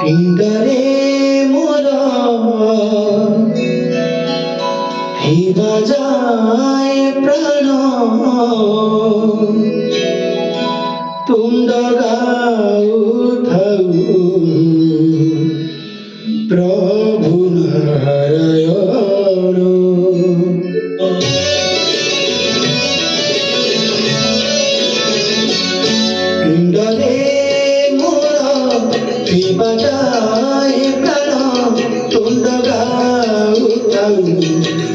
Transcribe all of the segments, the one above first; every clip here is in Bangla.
পিণ্ডরে মোর ভিবা যায় প্রাণ তুণ্ড গাউথাউ প্রভু নারায়ণ। পিণ্ডরে মোর ভিবা যায় প্রাণ তুণ্ড গাউথাউ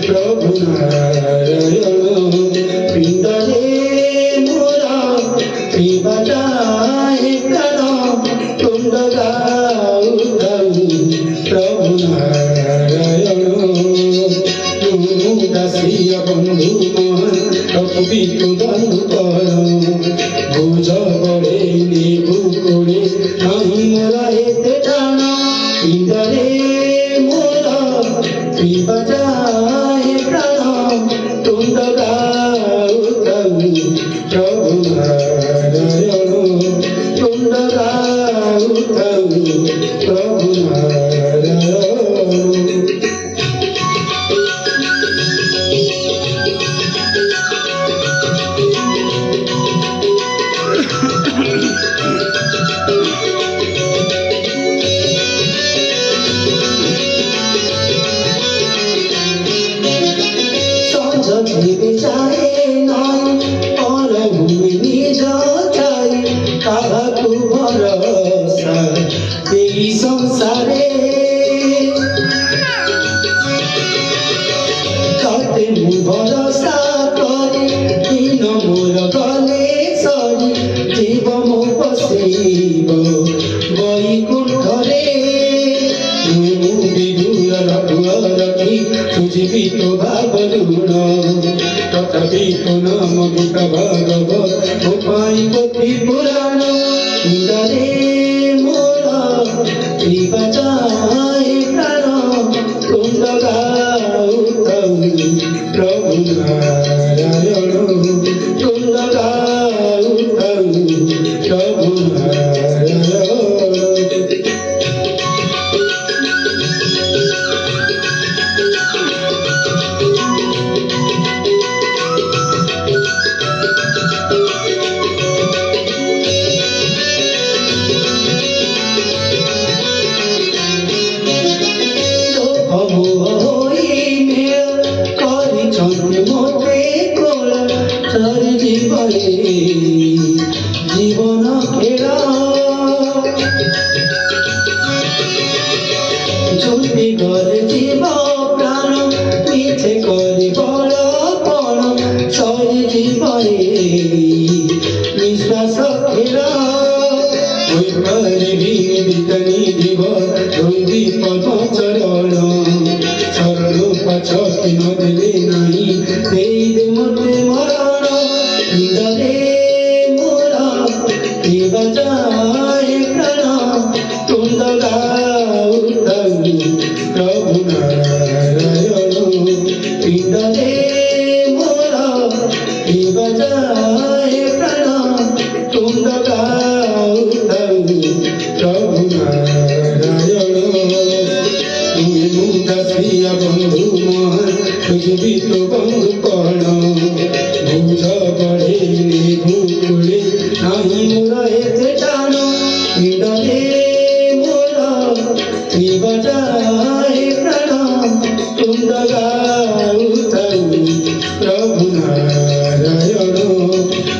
প্রভু নারায়ণ। পিণ্ডরে মোর ভিবা যায় প্রাণ তুণ্ড গাউথাউ প্রভু নারায়ণ। দাসিয়া বন্ধু মন অপবিত্র দান কর ভুজ করে নিভু করে আমি মোরা এতে টান। পিণ্ডরে মোর ভিবা যায় প্রাণ তুণ্ড গাউথাউ প্রভু নারায়ণ। তুণ্ড গাউথাউ প্রভু নারায়ণ। সঞ্জীবে চায় নয় পরভূমি নিজ চাই কাহাকু ভরসা এই সংসারে। তাতে মু ভরসা করি দিন মোর গলে সরি জীব মো বসিব বৈকুণ্ঠরে। মু বিদুর রঘুরী সুজীবিত ভাবলুণ তথাপি নাম গীত ভাগবত উপায় পথি পুরাণ। পিণ্ডরে মোর ভিবা যায় প্রাণ তুণ্ড গাউথাউ প্রভু নারায়ণ। তুণ্ড গাউথাউ প্রভু নারায়ণ। জীবন খেলা যদি ঘরে জীব প্রাণ মিছে করে বড় পণ সরি জীবনে নিঃশ্বাস খেলা। ওই পারিবি বিতনি জীব ধৈবি পদ চরণ চরণ পাছ কিন দেলে নাই দেই দে মতে মরণ। পিণ্ডরে মোর ভিবা যায় প্রাণ তুণ্ড গাউথাউ প্রভু নারায়ণ। পিণ্ডরে মোর ভিবা যায় প্রাণ তুণ্ড গাউথাউ প্রভু নারায়ণ। তুমি মু দাসিয়া বন্ধু মন সুজীবিত বন্ধু কণ ভুজ করে নিভু করে নাহি মোরা এতে টান। পিণ্ডরে মোর ভিবা যায় প্রাণ তুণ্ড গাউথাউ প্রভু নারায়ণ।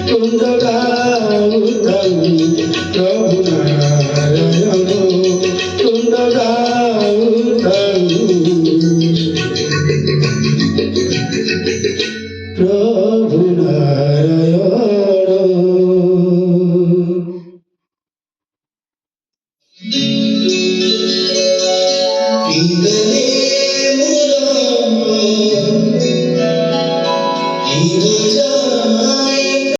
তুণ্ড গাউথাউ প্রভু নারায়ণ। তুণ্ড গাউথাউ প্রভু নারায়ণ।